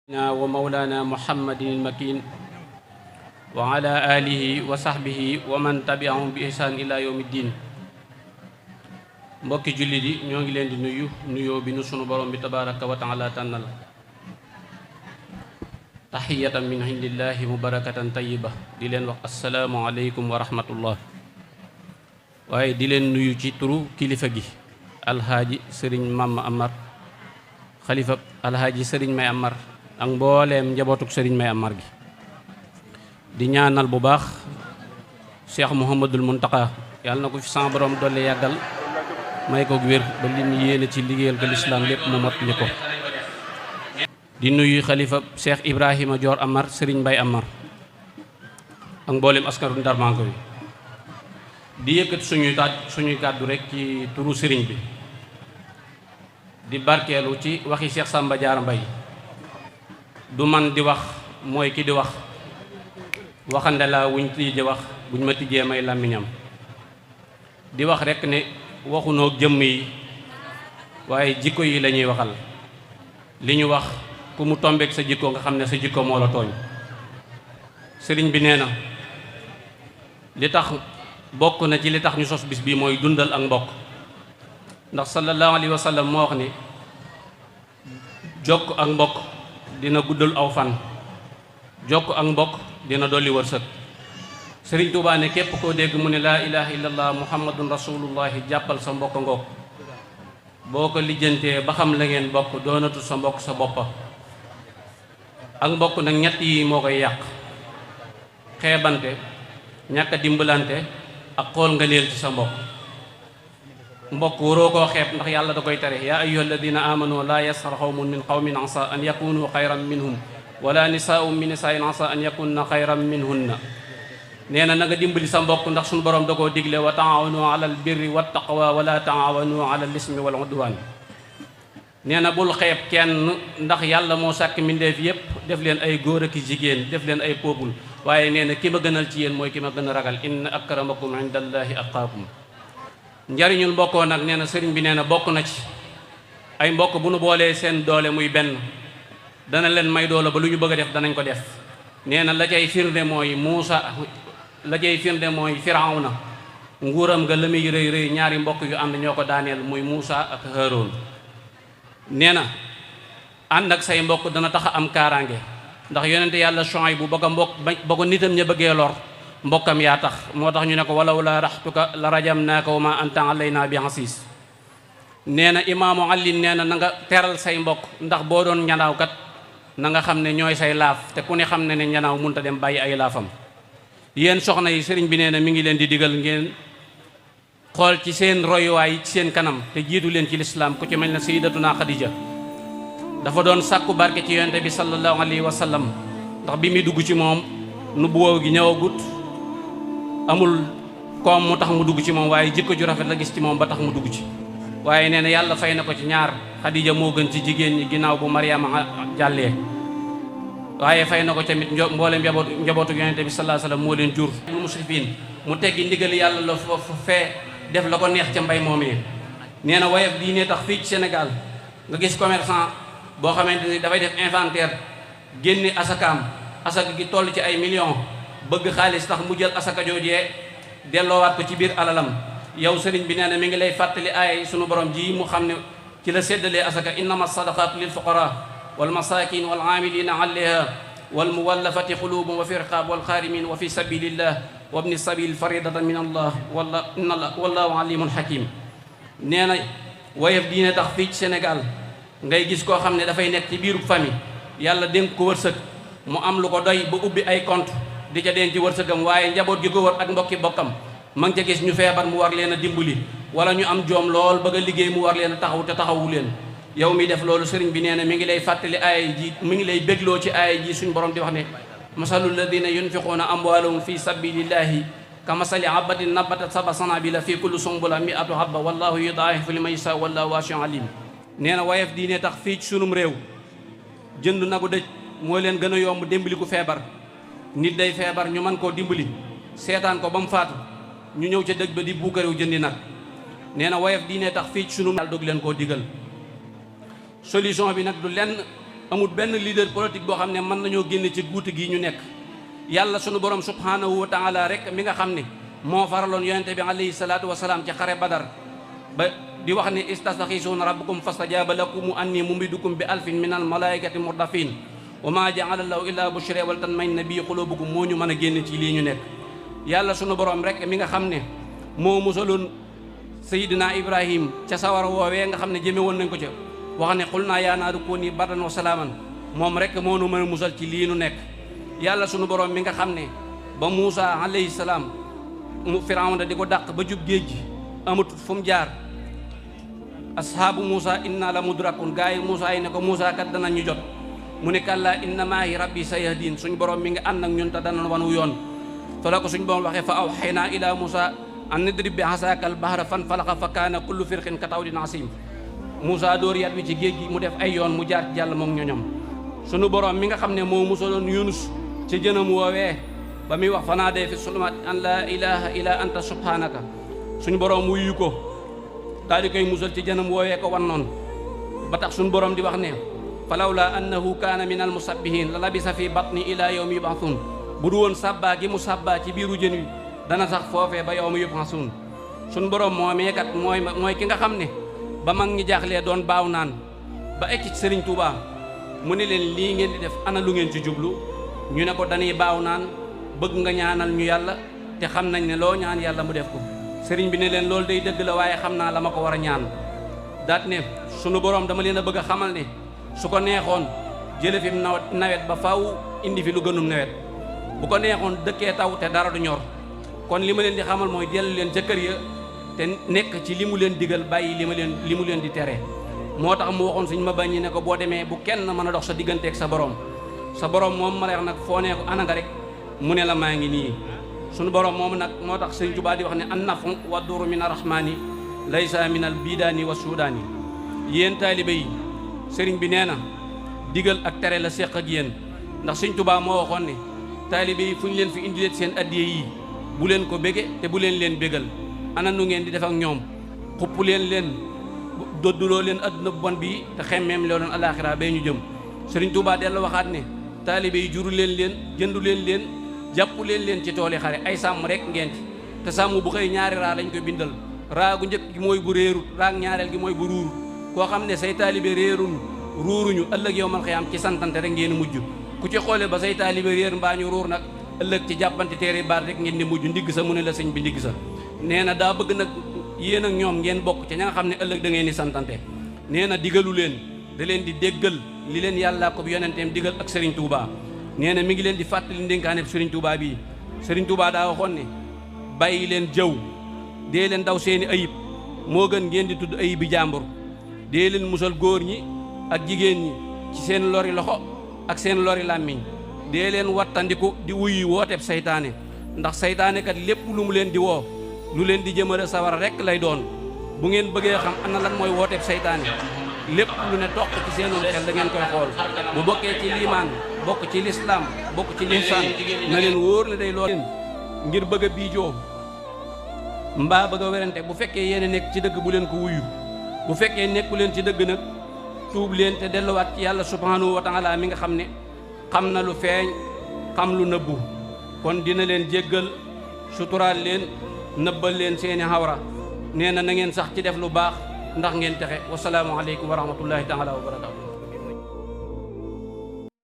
ومولانا محمد المكين وعلى آله وصحبه ومن تبعهم بإحسان إلى يوم الدين. mbokki jullit yi ñoo ngi leen di nuyu nuyoo bi nu sunu borom bi tabaraka wa taala tànnal taxiyatan min indillahi mubarakatan tayyiba di leen wax assalaamu aleykum wa rahmatullah. waaye di leen nuyu ci turu kilifa gi alhaaji sëriñ Mama Amar xalifa alhaaji sëriñ May Amar ak mbooleem njabootuk sëriñ May Amar gi di ñaanal bu baax Cheikh Mouhamadul Muntaka yàlla na ko fi sama borom dolli yàggal may ko wér ba li mu yéene ci liggéeyal ko lislaam lépp mu mottali ko. di nuyu xalifa Cheikh Ibrahima Dior Amar sëriñ Mbay Amar ak mbooleem askaru Ndarmanko bi di yëkkat suñuy kàddu rek ci turu sëriñ bi di barkeelu ci waxi Cheikh Samba Diarra Mbay du man di wax mooy ki di wax waxande la wuñ tijje wax buñ ma tijjee may làmmiñam di wax rek ne waxunoo jëmm yi waaye jikko yi la ñuy waxal li ñu wax ku mu tombeek sa jikko nga xam ne sa jikko moo la tooñ. sëriñ bi nee na li tax bokk na ci li tax ñu sos bis bi mooy dundal ak mbokk ndax sallallahu alayhi wa sallam moo wax ni jokk ak mbokk dina guddal aw fan jokk ak mbokk dina dolli wërsëg. sëriñ Tuubaa ne képp koo dégg mu ne laa ilaha illallah muhammadun rasulullahi jàppal sa mbokk ngoog boo ko lijjantee ba xam la ngeen bokk doonatu sa mbokk sa boppa. ak mbokk nag ñett yi moo koy yàq: xeebante, ñàkk a dimbalante ak xool nga neel ci sa mbokk. mbokk waroo koo xeeb ndax yàlla da koy tere yaa ayyuha alladina amanu laa yasxar xawmun min qawmin asa an yakunu xayran minhum wala nisaa'un min nisaain asa an yakunna xayran minhunna. nee na nga dimbali sa mbokk ndax suñu borom da koo digle wa taawanu alal birri wat taqwa wala taawanu alal ismi wal udwan. nee na bul xeeb kenn ndax yàlla moo sàkk mbindeef yépp def leen ay góor ak jigéen def leen ay peuple waaye nee na ki ma gënal ci yéen mooy ki ma gën a ragal inna akramakum indallahi atqaakum. njariñul mbokkoo nag nee na sëriñ bi nee na bokk na ci ay mbokk bu nu boolee seen doole muy benn dana leen may doole ba lu ñu bëgg a def danañ ko def. nee na la cay firnde mooy Firawna nguuram nga la muy rëy rëy ñaari mbokk yu ànd ñoo ko daaneel muy Muusa ak Haaroon. nee na ànd ak say mbokk dana tax a am kaaraange ndax yonente yàlla Shuayb bu ba ko nitam ña bëggee lor mbokkam yaa tax moo tax ñu ne ko walaw la raxtuka la rajamnaaka wa ma anta alayna bi hasiis. nee na imaamu Ali nee na nga teral say mbokk ndax boo doon ñanaaw kat na nga xam ne ñooy say laaf te ku ne xam ne ne ñanaaw munta dem bàyyi ay laafam. yéen soxna yi sëriñ bi nee na mi ngi leen di digal ngeen xool ci seen royuwaay ci seen kanam te jiitu leen ci lislaam ku ci mel ne sayyidatuna Xadija dafa doon sàkku barke ci yonente bi sallallahu alayhi wa sallam ndax bi muy dugg ci moom nubuwwa gi ñëwagut amul koom mu tax mu dugg ci moom waaye jikko ju rafet la gis ci moom ba tax mu dugg ci. waaye nee na yàlla fay na ko ci ñaar Xadija moo gën ci jigéen ñi ginnaaw bu Mariama jàllee waaye fay na ko tamit mboolem njabootu yonente bi sallallahu alayhi wa sallam moo leen jur. lu musrifin mu teggi ndigal yàlla la foofu fee def la ko neex ca mbay moomee. nee na woyof diine tax fii ci Sénégal nga gis commerçant boo xamante ni dafay def inventaire génne asakaam asaka gi toll ci ay millions bëgg xaalis tax mu jël asaka joojee delloowaat ko ci biir alalam. yow sëriñ bi nee na mi ngi lay fàttali ay sunu borom ji mu xam ne ci la séddalee asaka innama sadaqatu lil fuqara wal masakin wal amilina alayha wal muwallafati qulubuhum wa fi riqab wal xaarimin wa fi sabilillah wa ibni sabil faridatan min allah wallahu alimun hakim. nee na woyof diine tax fii ci Sénégal ngay gis koo xam ne dafay nekk ci biiru famille yàlla dénk ko wërsëg mu am lu ko doy ba ubbi ay compte di ca denc wërsëgam waaye njaboot gi ko wër ak mbokki bokkam ma ngi ca gis ñu feebar mu war leen a dimbali wala ñu am joom lool bëgg a liggéey mu war leen a taxaw te taxawu leen. yow mi def loolu sëriñ bi nee na mi ngi lay fàttali aaya ji mi ngi lay bégloo ci aaya ji suñ borom di wax ne masalul ladina yunfiquuna amwaalahum fi sabilillahi ka masali habbatin nabatat sab'a sanabila fi kulli sumbula mi'atu habba wallahu yudaa'ifu liman yashaa wallahu waasi'un alim. nee na woyof diine tax fii ci sunum réew jënd nagu dëj moo leen gën a yomb dimbali ku feebar. nit day feebar ñu mën koo dimbali seetaan ko ba mu faatu ñu ñëw ca dëj ba di buukarew jëndi nag. nee na woyof diine tax fii ci sunum daal dog leen koo digal. solution bi nag du lenn amul benn leader politique boo xam ne mën nañoo génne ci guute gii ñu nekk. yàlla sunu borom subhanahu wa taala rek mi nga xam ne moo faraloon yonente bi alayhi salaatu wasalaam ci xare badar ba di wax ne istastaxiisuuna rabbakum fastajaaba lakum anni mumiddukum bi alfin min al malaikati murdafin wa ma jaala lahu illa bushra wal tatma'inna bihi qulubukum moo ñu mën a génn ci lii ñu nekk. yàlla sunu borom rek mi nga xam ne moo musaloon sayidina ibrahim ca sawara woowee nga xam ne jëme woon nañ ko ca wax ne qul naa yaa naaru kuuni bardan wa salaaman moom rek moo nu mën a musal ci lii nu nekk. yàlla sunu borom mi nga xam ne ba Muusa alayhi salaam mu Firawna di ko dàq ba jub géej gi amut fu mu jaar ashaabu Muusa inna la mudrakun gaa yi Muusa yi ne ko Muusa kat dana ñu jot mu ne kallaa inna maahi rabbi sayahdin suñ borom mi nga ànd ak ñun te dana wanu yoon fa la ko suñ borom waxee fa awhaynaa ilaa Muusa an idrib bi asaaka al bahra fanfalaqa fa kaana kullu firqin ka tawdin asim Muusa dóor yat wi ci géej gi mu def ay yoon mu jaar ci jàll moom ñoñom sunu borom mi nga xam ne moo musaloon Yunus ci jënam woowee ba muy wax fanaadee fi sulumaat an laa ilaha illa anta subhanaka suñu borom wuyu ko daal di koy musal ci jënam woowee ko wan noonu ba tax suñu borom di wax ne falawla annahu kaana min al musabbihin la labisa fi batni ila yawmi yub'athun bu du woon sàbbaa gi mu sàbbaa ci biiru jën wi dana sax foofee ba yawmi yub'athun suñu borom moomee kat mooy ki nga xam ne ba mag ñi jaaxlee doon baaw naan ba egg ci Serigne Touba mu ne leen lii ngeen di def ana lu ngeen ci jublu ñu ne ko dañuy baaw naan bëgg nga ñaanal ñu yàlla te xam nañ ne loo ñaan yàlla mu def ko sëriñ bi ne leen loolu day dëgg la waaye xam naa la ma ko war a ñaan daat ne sunu borom dama leen a bëgg a xamal ne su ko neexoon jële fi nawet ba faw indi fi lu gënum nawet bu ko neexoon dëkkee taw te dara du ñor kon li ma leen di xamal mooy dellu leen ca kër ya te nekk ci li mu leen digal bàyyi li mu leen di tere moo tax mu waxoon suñ ma baññi ne ko boo demee bu kenn mën a dox sa digganteeg sa borom moom ma lay wax nag foo nee ko ana nga rek mu ne la maa ngi nii sunu borom moom nag moo tax Sëriñ Tuubaa di wax ne an nafu wa duru min arrahmani laysa min al bidaani wa suudaani yéen taalibe yi sëriñ bi nee na digal ak tere la séq ak yéen ndax Sëriñ Tuubaa moo waxoon ne taalibe yi fu ñu leen fi indileet seen addiye yi bu leen ko bége te bu leen bégal ana nu ngeen di def ak ñoom xupp leen dodduloo leen adduna bu bon bii te xemmeem loo leen alaaxira bay ñu jëm Sëriñ Tuubaa dellu waxaat ne taalibe yi juru leen jëndu leen jàpp leen ci tooli xare ay sàmm rek ngeen ci te sàmm bu xëy ñaari raa lañ koy bindal raa gu njëkk gi mooy bu réerut raa ñaareel gi mooy bu ruuru koo xam ne say taalibe ruuruñu ëllëg yowmal xiyaam ci santante rek ngeen mujj ku ci xoole ba say taalibe réer mbaa ñu ruur nag ëllëg ci jàppante téere baat rek ngeen di mujj ndigg sa mu ne la sëñ bi ndigg sa nee na daa bëgg nag yéen ak ñoom ngeen bokk ci ña nga xam ne ëllëg da ngeen di santante nee na digalu leen da leen di déggal li leen yàlla ko yonenteem digal ak Serigne Touba nee na mi ngi leen di fàttali ndénkaane Serigne Touba bii Serigne Touba daa waxoon ne bàyyi leen jëw dee leen daw seeni ayib moo gën ngeen di tudd ayib bi jàmbur dee leen musal góor ñi ak jigéen ñi ci seen lori loxo ak seen lori làmmiñ dee leen wattandiku di wuyu wooteeb saytaane ndax saytaane kat lépp lu mu leen di woo lu leen di jëmale sawara rek lay doon bu ngeen bëggee xam ana lan mooy wooteeb saytaane lépp lu ne toq ci seenoon xel da ngeen koy xool bu bokkee ci liimaan bokk ci lislaam bokk ci lihsaan na leen wóor ne day lool ngir bëgg a biijoo mbaa bëgg a werante bu fekkee yéen nekk ci dëgg bu leen ko wuyu bu fekkee nekku leen ci dëgg nag tuub leen te delluwaat ci yàlla subhanahu wa taala mi nga xam ne xam na lu feeñ xam lu nëbbu kon dina leen jéggal suturaal leen nëbbal leen seeni xawra nee na ngeen sax ci def lu baax ndax ngeen texe wasalaamu aleykum wa rahmatullahi taala wa barakatu